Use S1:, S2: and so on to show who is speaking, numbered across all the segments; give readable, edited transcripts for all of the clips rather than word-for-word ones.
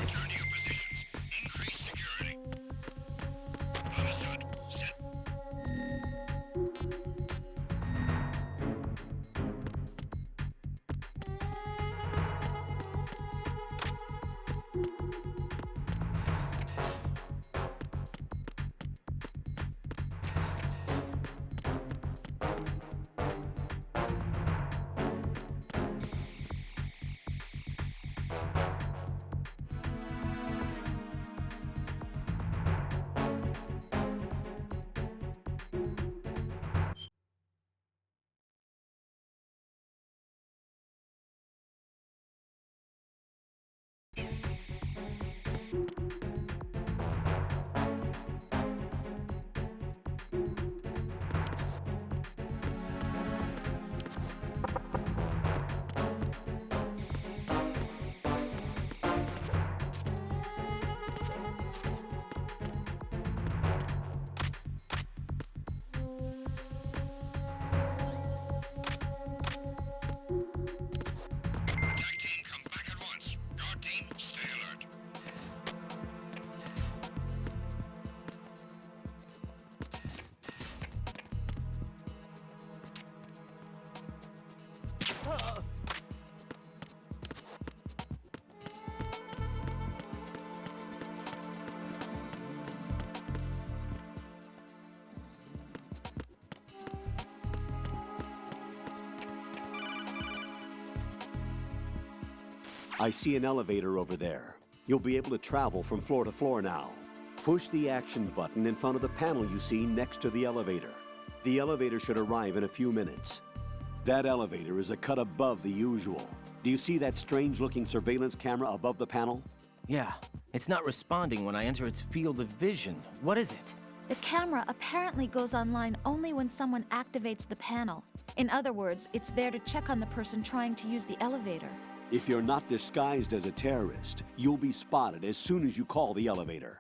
S1: Return to your positions. Increase security. Understood. Set. Attack team, come back at once. Guard team, stay alert.
S2: I see an elevator over there. You'll be able to travel from floor to floor now. Push the action button in front of the panel you see next to the elevator. The elevator should arrive in a few minutes. That elevator is a cut above the usual. Do you see that strange-looking surveillance camera above the panel?
S3: Yeah, it's not responding when I enter its field of vision. What is it?
S4: The camera apparently goes online only when someone activates the panel. In other words, it's there to check on the person trying to use the elevator.
S2: If you're not disguised as a terrorist, you'll be spotted as soon as you call the elevator.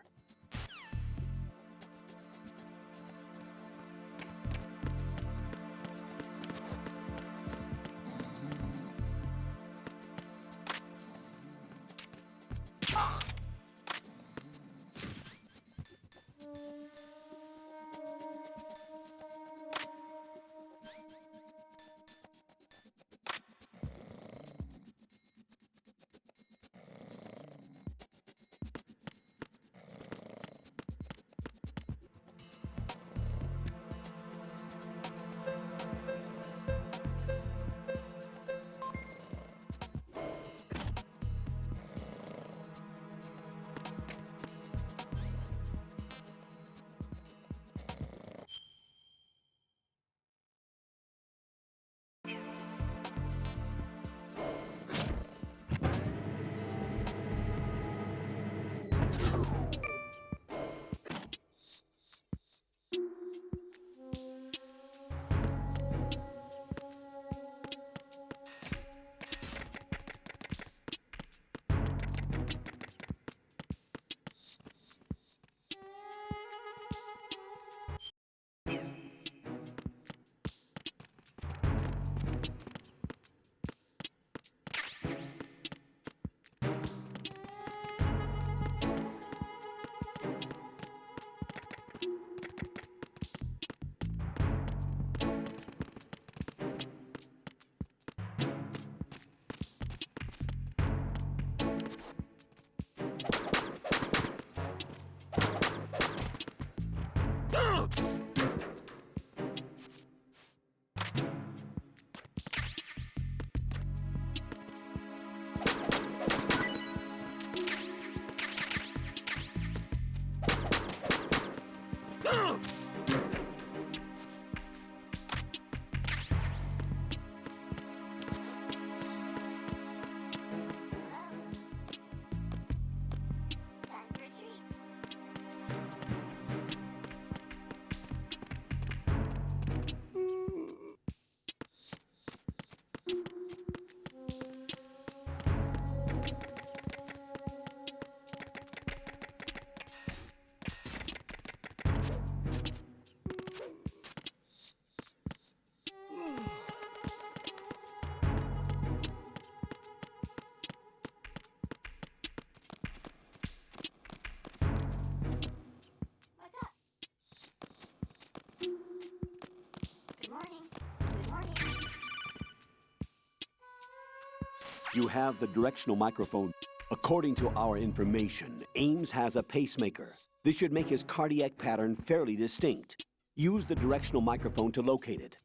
S2: You have the directional microphone. According to our information, Ames has a pacemaker. This should make his cardiac pattern fairly distinct. Use the directional microphone to locate it.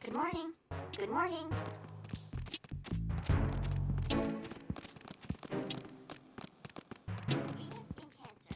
S5: Good morning. Good morning. Venus in Cancer.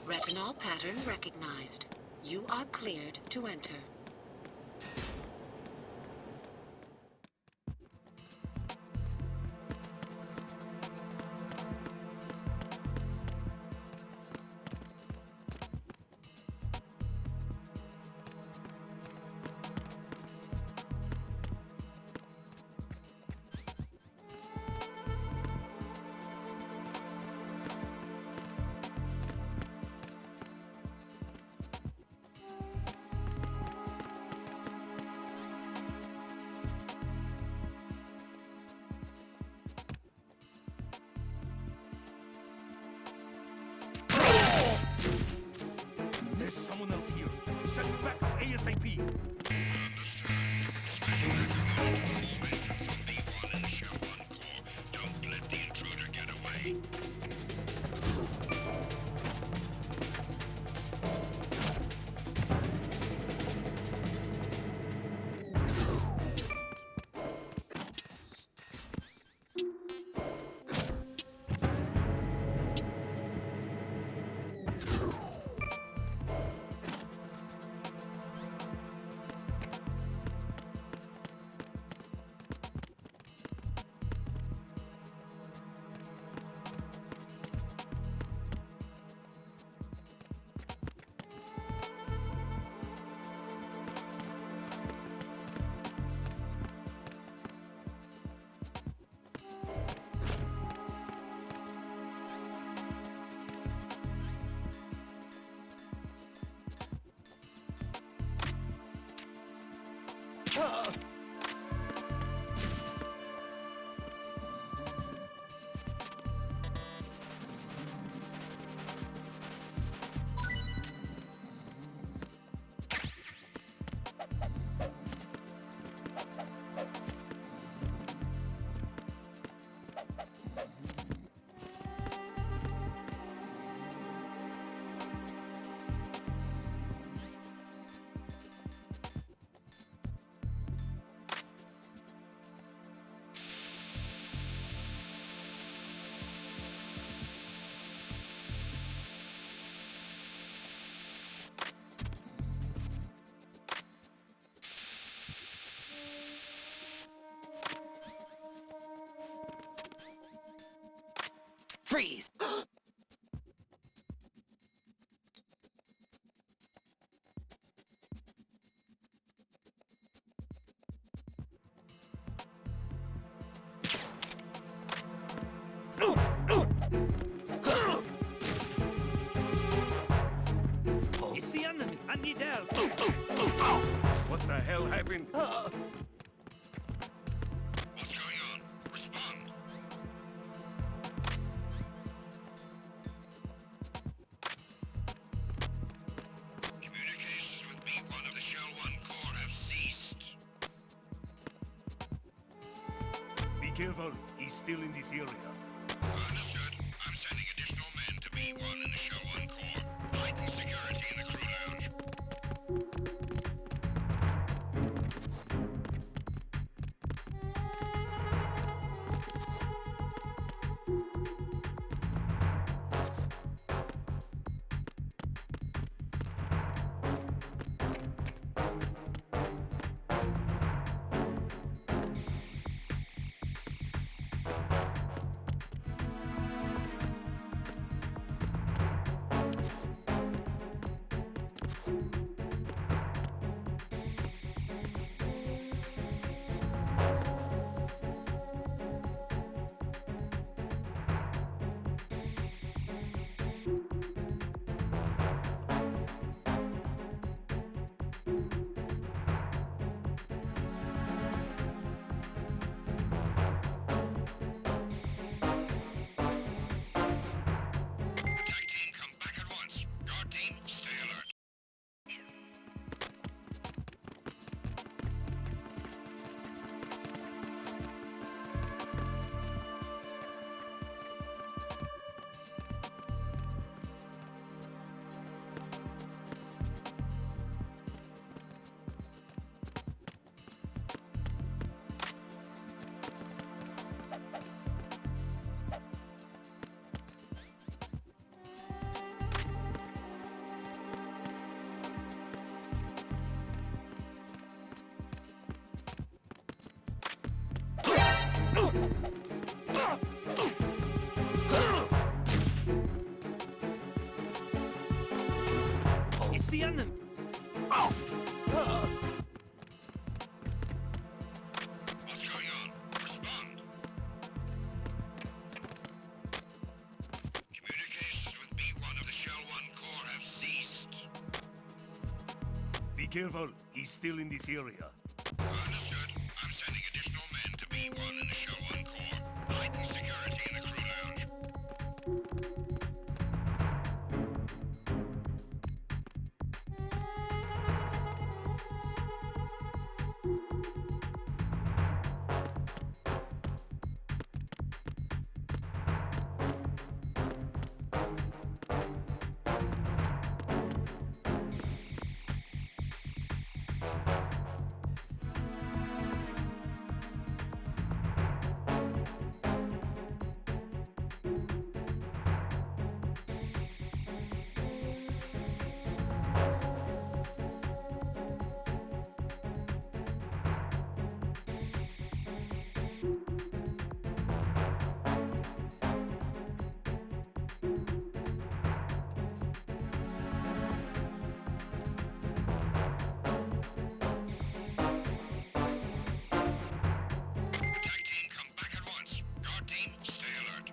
S6: Retinol pattern recognized. You are cleared to enter.
S1: There's someone else here. Send backup ASAP. Don't let the intruder get away.
S6: Freeze!
S1: It's the enemy. I need help. What the hell happened?
S7: What's going on? careful, he's still in this area.
S1: Understood. I'm sending additional men to B1 in the show encore. Heighten security in the crew lounge. Tag team, come back at once. Guard team, stay alert.
S3: It's the enemy!
S1: What's going on? Respond. Communications with B1 of the Shell 1 Corps have ceased.
S7: Be careful, he's still in this area.
S1: Understood. I'm sending additional men to B1 in the Show 1 Corps. Heighten security in the crew lounge. Tag team, come back at once. Guard team, stay alert.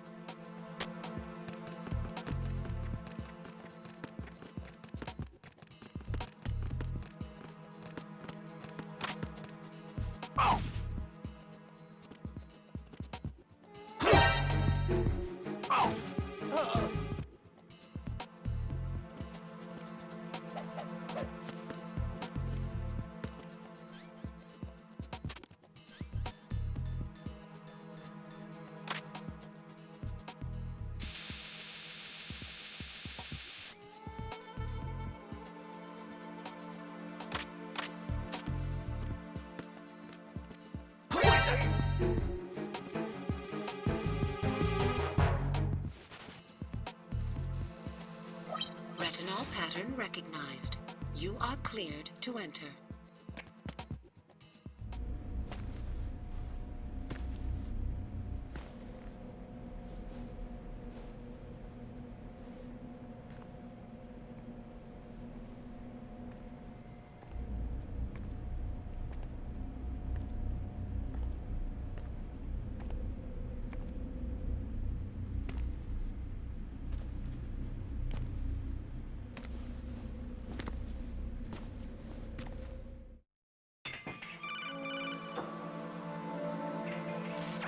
S6: Retinol pattern recognized. You are cleared to enter.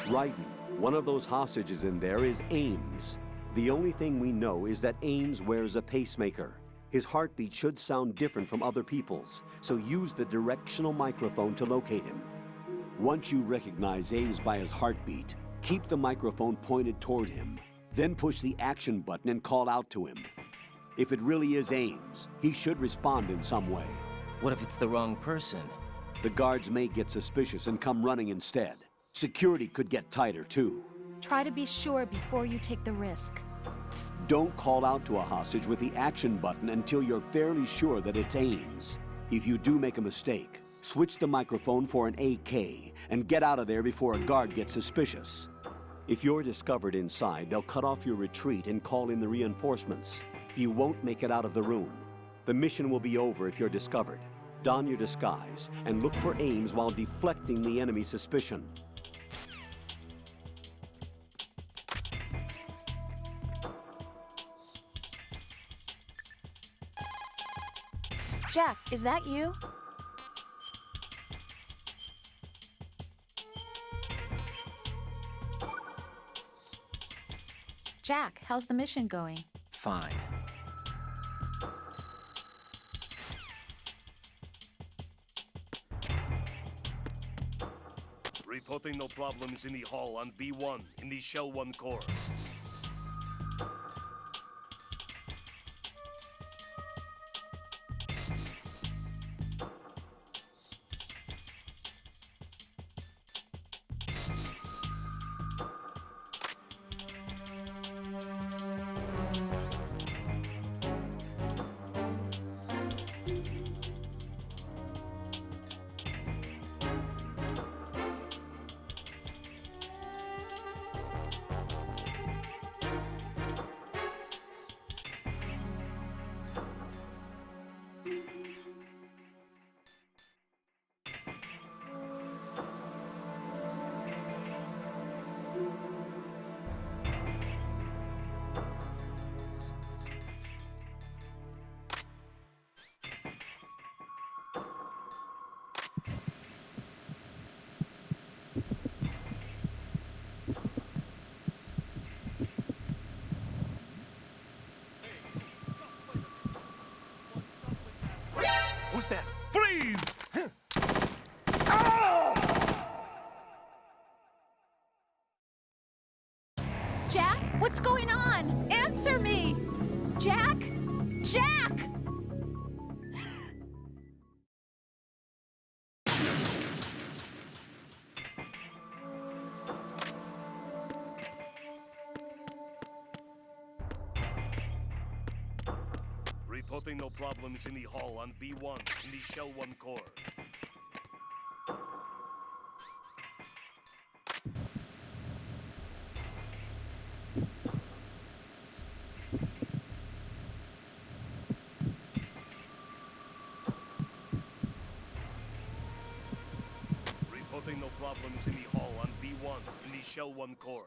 S2: Raiden, one of those hostages in there is Ames. The only thing we know is that Ames wears a pacemaker. His heartbeat should sound different from other people's, so use the directional microphone to locate him. Once you recognize Ames by his heartbeat, keep the microphone pointed toward him. Then push the action button and call out to him. If it really is Ames, he should respond in some way.
S3: What if it's the wrong person?
S2: The guards may get suspicious and come running instead. Security could get tighter, too.
S4: Try to be sure before you take the risk.
S2: Don't call out to a hostage with the action button until you're fairly sure that it's Ames. If you do make a mistake, switch the microphone for an AK and get out of there before a guard gets suspicious. If you're discovered inside, they'll cut off your retreat and call in the reinforcements. You won't make it out of the room. The mission will be over if you're discovered. Don your disguise and look for Ames while deflecting the enemy's suspicion.
S4: Jack, is that you? Jack, how's the mission going?
S3: Fine.
S7: Reporting no problems in the hall on B1 in the Shell 1 core.
S3: Who's that?
S7: Freeze!
S4: Jack, what's going on? Answer me! Jack! Jack!
S7: Reporting no problems in the hall on B1 in the Shell 1 core. Reporting no problems in the hall on B1 in the Shell 1 core.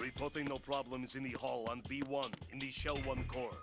S7: Reporting no problems in the hall on B1 in the Shell 1 core.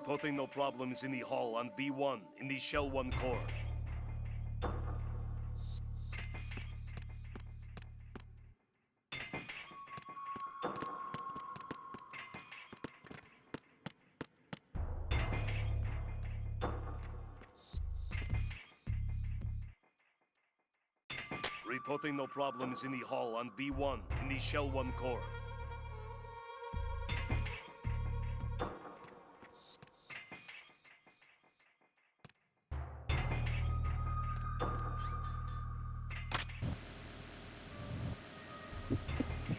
S7: Reporting no problems in the hall on B1 in the Shell 1 core. Reporting no problems in the hall on B1 in the Shell 1 core.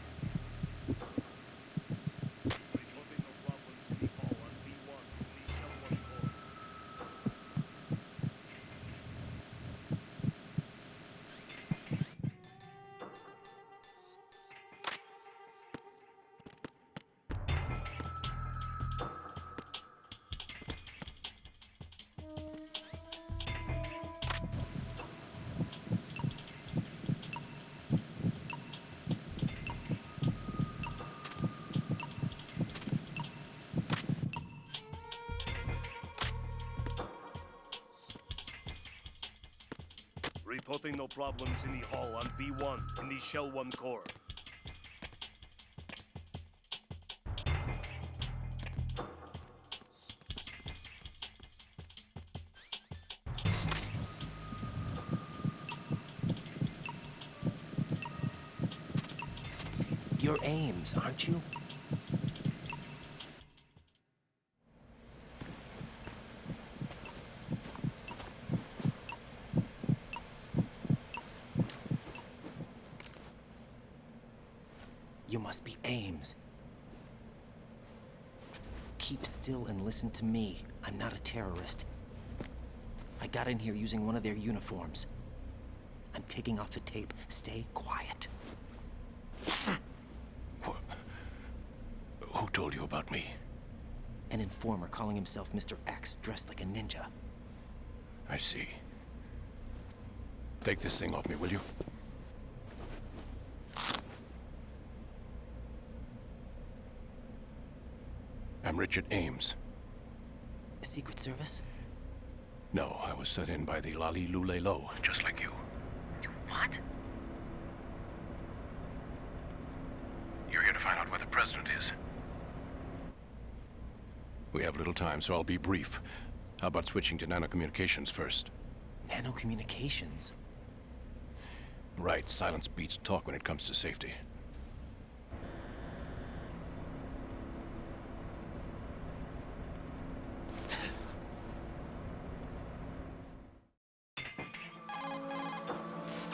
S7: Reporting no problems in the hall on B1 in the Shell 1 core. Reporting no problems in the hall on B1 in the Shell 1 core.
S3: You're Ames, aren't you? You must be Ames. Keep still and listen to me. I'm not a terrorist. I got in here using one of their uniforms. I'm taking off the tape. Stay quiet.
S8: Who told you about me?
S3: An informer calling himself Mr. X, dressed like a ninja.
S8: I see. Take this thing off me, will you? I'm Richard Ames.
S3: Secret Service?
S8: No, I was sent in by the Lali Lule Lo, just like you.
S3: What?
S8: You're here to find out where the president is. We have little time, so I'll be brief. How about switching to nanocommunications first?
S3: Nanocommunications?
S8: Right, silence beats talk when it comes to safety.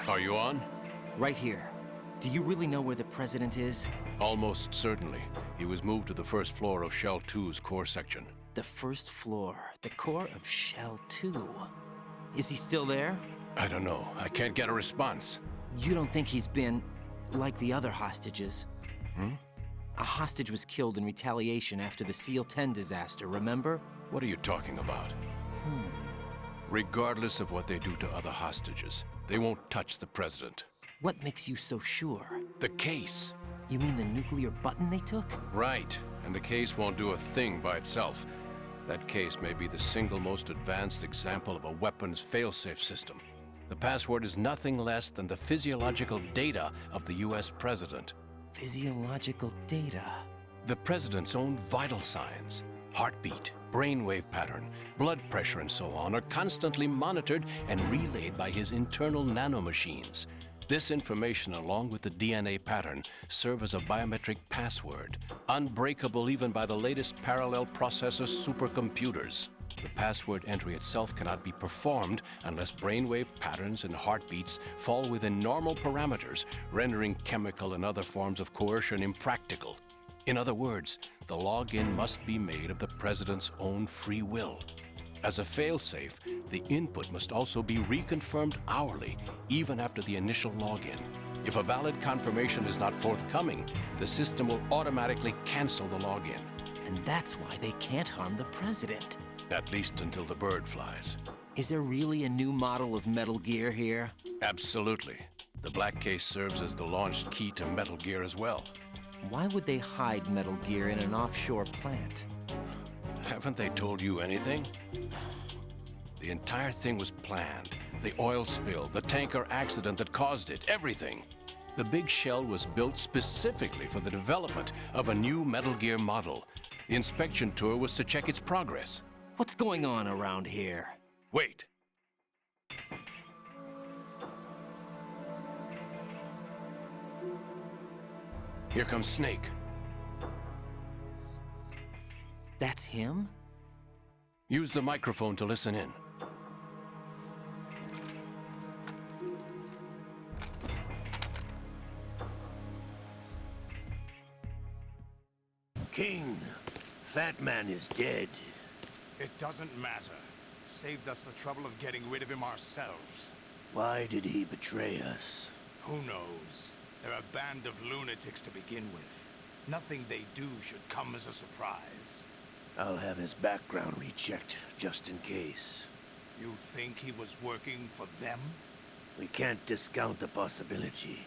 S8: Are you on?
S3: Right here. Do you really know where the president is?
S8: Almost certainly. He was moved to the first floor of Shell 2's core section.
S3: The first floor, the core of Shell 2. Is he still there?
S8: I don't know. I can't get a response.
S3: You don't think he's been like the other hostages? A hostage was killed in retaliation after the SEAL 10 disaster, remember?
S8: What are you talking about? Regardless of what they do to other hostages, they won't touch the president.
S3: What makes you so sure?
S8: The case.
S3: You mean the nuclear button they took?
S8: Right. And the case won't do a thing by itself. That case may be the single most advanced example of a weapons failsafe system. The password is nothing less than the physiological data of the US president.
S3: Physiological data.
S8: The president's own vital signs, heartbeat, brainwave pattern, blood pressure, and so on are constantly monitored and relayed by his internal nanomachines. This information, along with the DNA pattern, serve as a biometric password, unbreakable even by the latest parallel processor supercomputers. The password entry itself cannot be performed unless brainwave patterns and heartbeats fall within normal parameters, rendering chemical and other forms of coercion impractical. In other words, the login must be made of the president's own free will. As a failsafe, the input must also be reconfirmed hourly, even after the initial login. If a valid confirmation is not forthcoming, the system will automatically cancel the login.
S3: And that's why they can't harm the president.
S8: At least until the bird flies.
S3: Is there really a new model of Metal Gear here?
S8: Absolutely. The black case serves as the launch key to Metal Gear as well.
S3: Why would they hide Metal Gear in an offshore plant?
S8: Haven't they told you anything? The entire thing was planned. The oil spill, the tanker accident that caused it, everything. The big shell was built specifically for the development of a new Metal Gear model. The inspection tour was to check its progress.
S3: What's going on around here?
S8: Wait. Here comes Snake.
S3: That's him?
S8: Use the microphone to listen in.
S9: King, Fat Man is dead.
S10: It doesn't matter. Saved us the trouble of getting rid of him ourselves.
S9: Why did he betray us?
S10: Who knows? They're a band of lunatics to begin with. Nothing they do should come as a surprise.
S9: I'll have his background rechecked, just in case.
S10: You think he was working for them?
S9: We can't discount the possibility,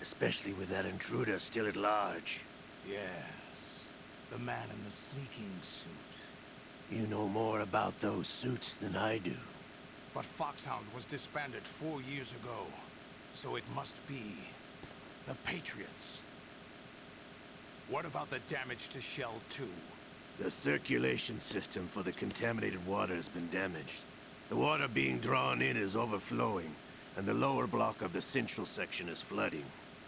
S9: especially with that intruder still at large.
S10: Yes. The man in the sneaking suit.
S9: You know more about those suits than I do.
S10: But Foxhound was disbanded 4 years ago, so it must be the Patriots. What about the damage to Shell 2?
S9: The circulation system for the contaminated water has been damaged. The water being drawn in is overflowing, and the lower block of the central section is flooding.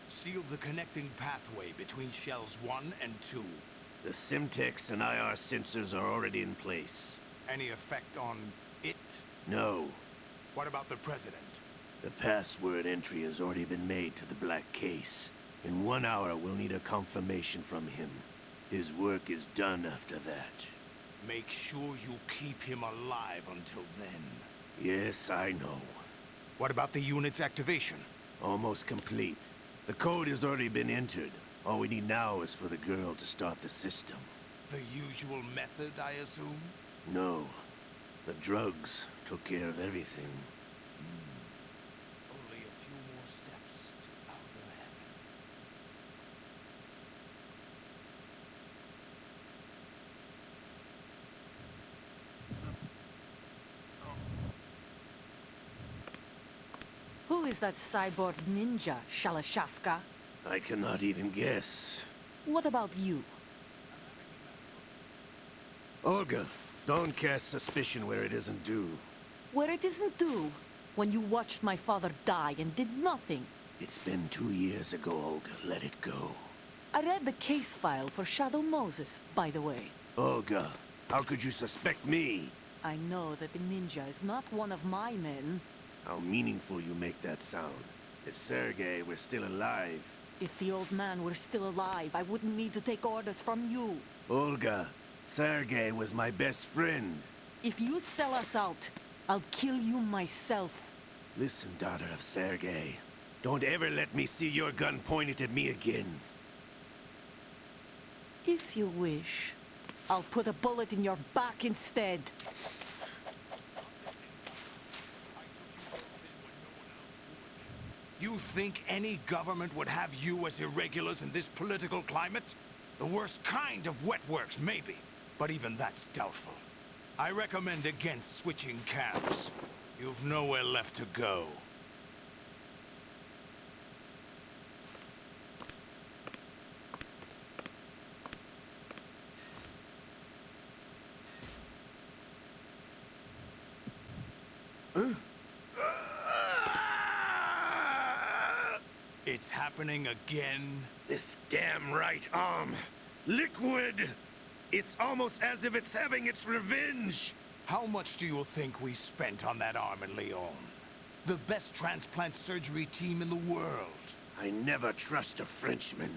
S10: Seal the connecting pathway between Shells 1 and 2.
S9: The Simtex and IR sensors are already in place.
S10: Any effect on it?
S9: No.
S10: What about the President?
S9: The password entry has already been made to the black case. In 1 hour, we'll need a confirmation from him. His work is done after that.
S10: Make sure you keep him alive until then.
S9: Yes, I know.
S10: What about the unit's activation?
S9: Almost complete. The code has already been entered. All we need now is for the girl to start the system.
S10: The usual method, I assume?
S9: No. The drugs took care of everything.
S10: Only a few more steps to outer heaven.
S11: Who is that cyborg ninja, Shalashaska?
S9: I cannot even guess.
S11: What about you?
S9: Olga, don't cast suspicion where it isn't due.
S11: Where it isn't due? When you watched my father die and did nothing.
S9: It's been 2 years ago, Olga. Let it go.
S11: I read the case file for Shadow Moses, by the way.
S9: Olga, how could you suspect me?
S11: I know that the ninja is not one of my men.
S9: How meaningful you make that sound. If Sergei were still alive...
S11: If the old man were still alive, I wouldn't need to take orders from you.
S9: Olga, Sergei was my best friend.
S11: If you sell us out, I'll kill you myself.
S9: Listen, daughter of Sergei. Don't ever let me see your gun pointed at me again.
S11: If you wish, I'll put a bullet in your back instead.
S10: You think any government would have you as irregulars in this political climate? The worst kind of wet works, maybe. But even that's doubtful. I recommend against switching camps. You've nowhere left to go. It's happening again?
S9: This damn right arm. Liquid! It's almost as if it's having its revenge!
S10: How much do you think we spent on that arm in Lyon? The best transplant surgery team in the world.
S9: I never trust a Frenchman.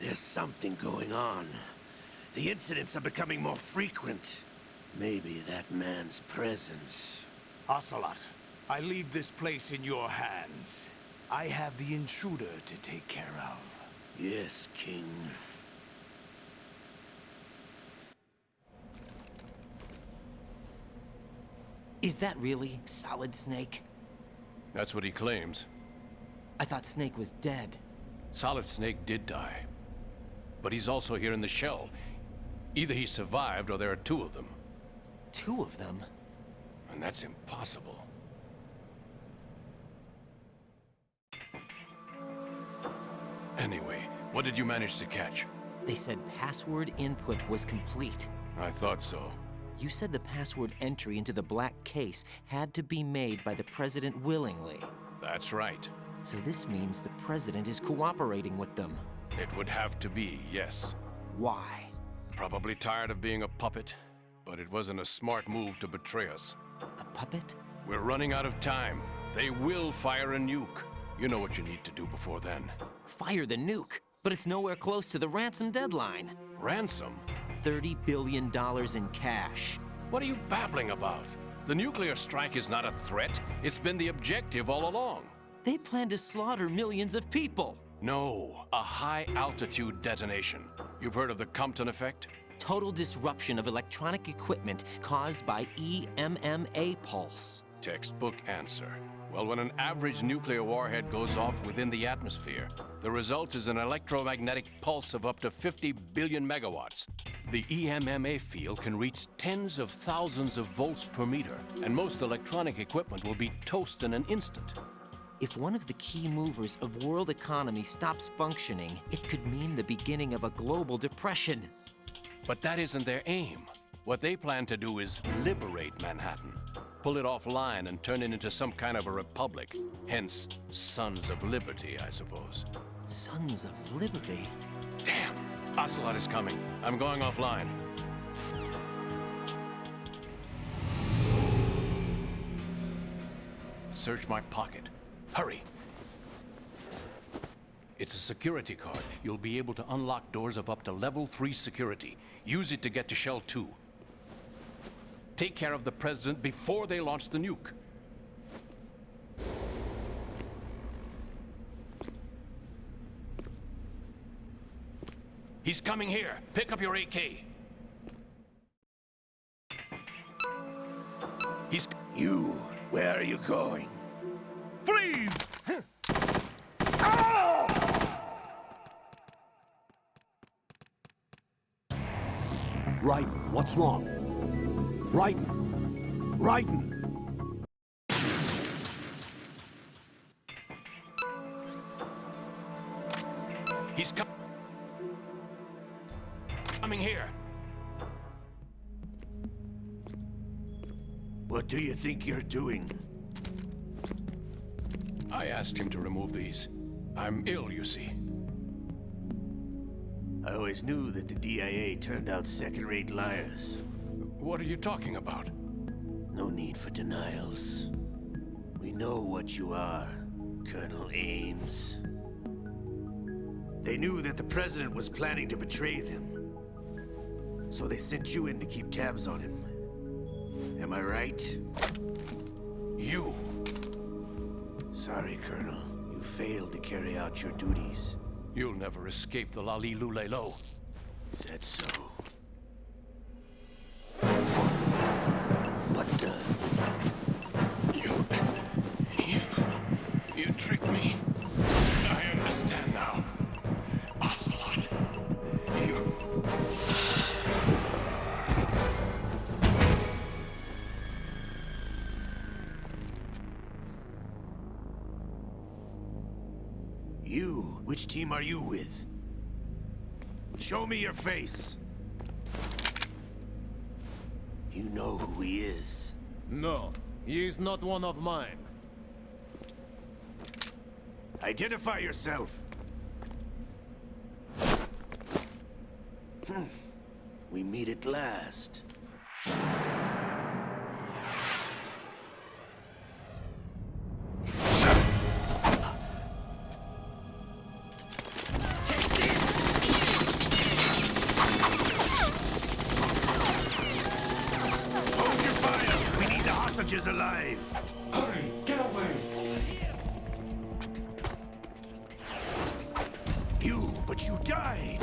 S9: There's something going on. The incidents are becoming more frequent. Maybe that man's presence.
S10: Ocelot, I leave this place in your hands. I have the intruder to take care of.
S9: Yes, King.
S3: Is that really Solid Snake?
S8: That's what he claims.
S3: I thought Snake was dead.
S8: Solid Snake did die. But he's also here in the shell. Either he survived or there are two of them.
S3: Two of them?
S8: And that's impossible. Anyway, what did you manage to catch?
S3: They said password input was complete.
S8: I thought so.
S3: You said the password entry into the black case had to be made by the president willingly.
S8: That's right.
S3: So this means the president is cooperating with them.
S8: It would have to be, yes.
S3: Why?
S8: Probably tired of being a puppet, but it wasn't a smart move to betray us.
S3: A puppet?
S8: We're running out of time. They will fire a nuke. You know what you need to do before then.
S3: Fire the nuke? But it's nowhere close to the ransom deadline.
S8: Ransom?
S3: $30 billion in cash.
S8: What are you babbling about? The nuclear strike is not a threat. It's been the objective all along.
S3: They plan to slaughter millions of people.
S8: No, a high-altitude detonation. You've heard of the Compton effect?
S3: Total disruption of electronic equipment caused by EMMA pulse.
S8: Textbook answer. Well, when an average nuclear warhead goes off within the atmosphere, the result is an electromagnetic pulse of up to 50 billion megawatts. The EMMA field can reach tens of thousands of volts per meter, and most electronic equipment will be toast in an instant.
S3: If one of the key movers of world economy stops functioning, it could mean the beginning of a global depression.
S8: But that isn't their aim. What they plan to do is liberate Manhattan. Pull it offline and turn it into some kind of a republic. Hence, Sons of Liberty, I suppose.
S3: Sons of Liberty?
S8: Damn! Ocelot is coming. I'm going offline. Search my pocket. Hurry! It's a security card. You'll be able to unlock doors of up to level 3 security. Use it to get to Shell 2. Take care of the president before they launch the nuke. He's coming here. Pick up your AK.
S9: You, where are you going?
S7: Freeze!
S2: Raiden, what's wrong? Raiden! Raiden!
S8: He's coming here.
S9: What do you think you're doing?
S8: I asked him to remove these. I'm ill, you see.
S9: I always knew that the DIA turned out second-rate liars.
S8: What are you talking about?
S9: No need for denials. We know what you are, Colonel Ames. They knew that the president was planning to betray them. So they sent you in to keep tabs on him. Am I right?
S8: You.
S9: Sorry, Colonel. You failed to carry out your duties.
S8: You'll never escape the Lali-Lu-Le-Lo.
S9: Is that so? What the?
S8: You tricked me. I understand now. Ocelot.
S9: You? Which team are you with? Show me your face. You know who he is.
S7: No, he is not one of mine.
S9: Identify yourself. We meet at last. Hold your fire! We need the hostages alive!
S12: Hurry! Get away!
S9: But you died!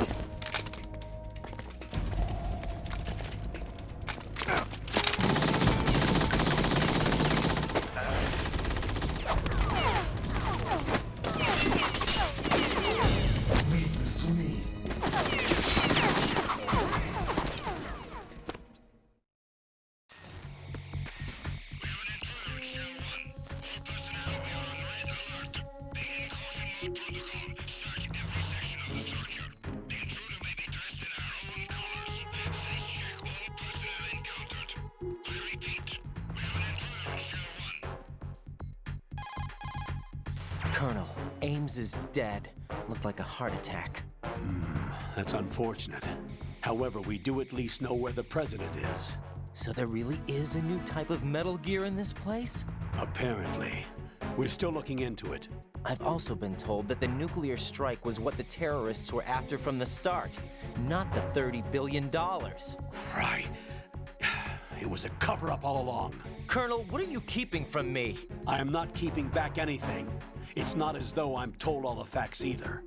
S3: Colonel, Ames is dead. Looked like a heart attack.
S2: That's unfortunate. However, we do at least know where the president is.
S3: So there really is a new type of Metal Gear in this place?
S2: Apparently. We're still looking into it.
S3: I've also been told that the nuclear strike was what the terrorists were after from the start, not the $30 billion.
S2: Right. It was a cover-up all along.
S3: Colonel, what are you keeping from me?
S2: I am not keeping back anything. It's not as though I'm told all the facts either.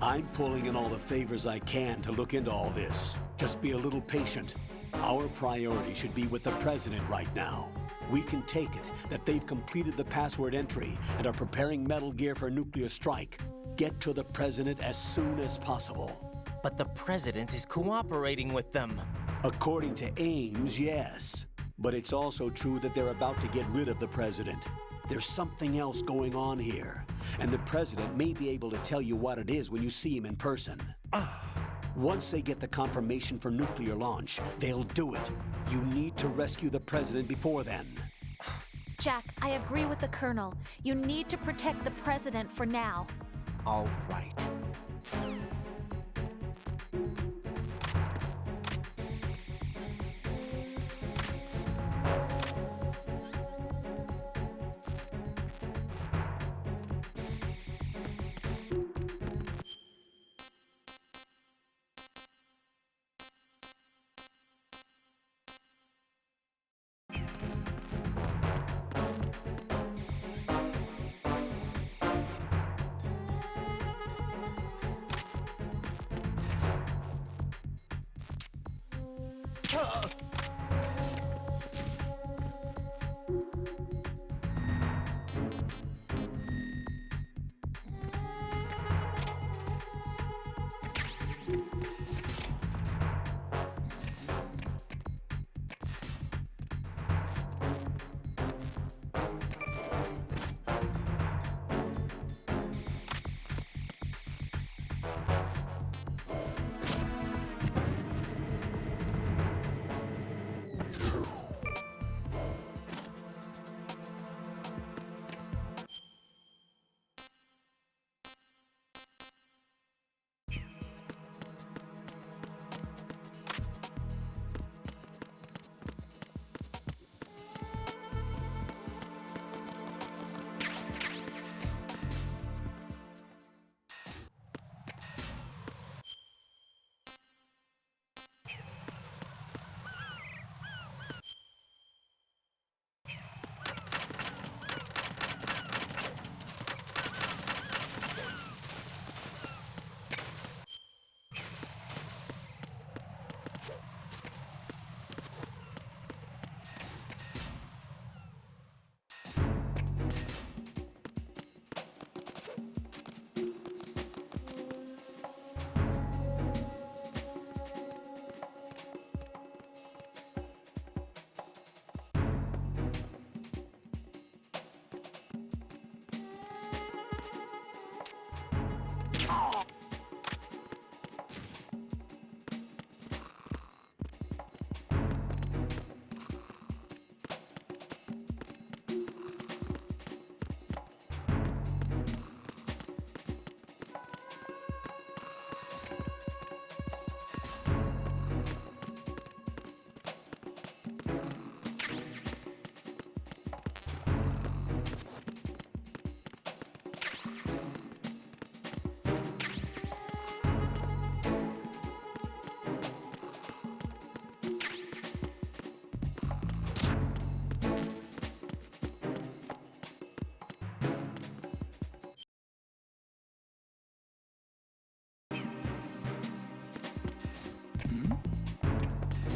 S2: I'm pulling in all the favors I can to look into all this. Just be a little patient. Our priority should be with the president right now. We can take it that they've completed the password entry and are preparing Metal Gear for nuclear strike. Get to the president as soon as possible.
S3: But the president is cooperating with them.
S2: According to Ames, yes. But it's also true that they're about to get rid of the president. There's something else going on here, and the president may be able to tell you what it is when you see him in person. Once they get the confirmation for nuclear launch, they'll do it. You need to rescue the president before then.
S4: Jack, I agree with the Colonel. You need to protect the president for now.
S3: All right.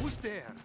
S10: Who's there?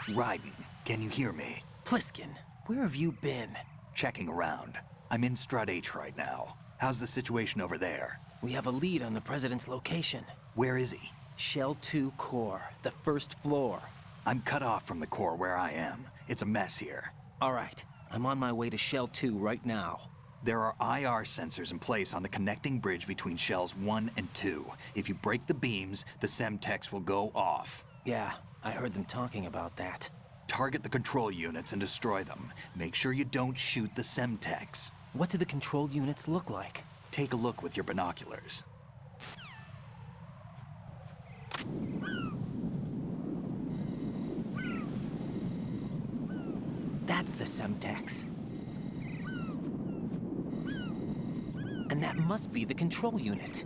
S13: Raiden, can you hear me?
S3: Pliskin, where have you been?
S13: Checking around. I'm in Strut H right now. How's the situation over there?
S3: We have a lead on the President's location.
S13: Where is he?
S3: Shell 2 core, the first floor.
S13: I'm cut off from the core where I am. It's a mess here.
S3: All right, I'm on my way to Shell 2 right now.
S13: There are IR sensors in place on the connecting bridge between Shells 1 and 2. If you break the beams, the Semtex will go off.
S3: Yeah, I heard them talking about that.
S13: Target the control units and destroy them. Make sure you don't shoot the Semtex.
S3: What do the control units look like?
S13: Take a look with your binoculars.
S3: That's the Semtex. And that must be the control unit.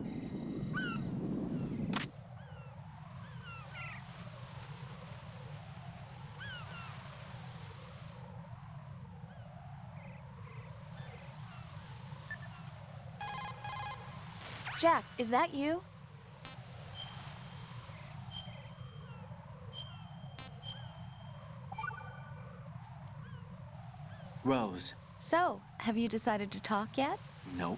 S4: Jack, is that you?
S3: Rose.
S4: So, have you decided to talk yet?
S3: Nope.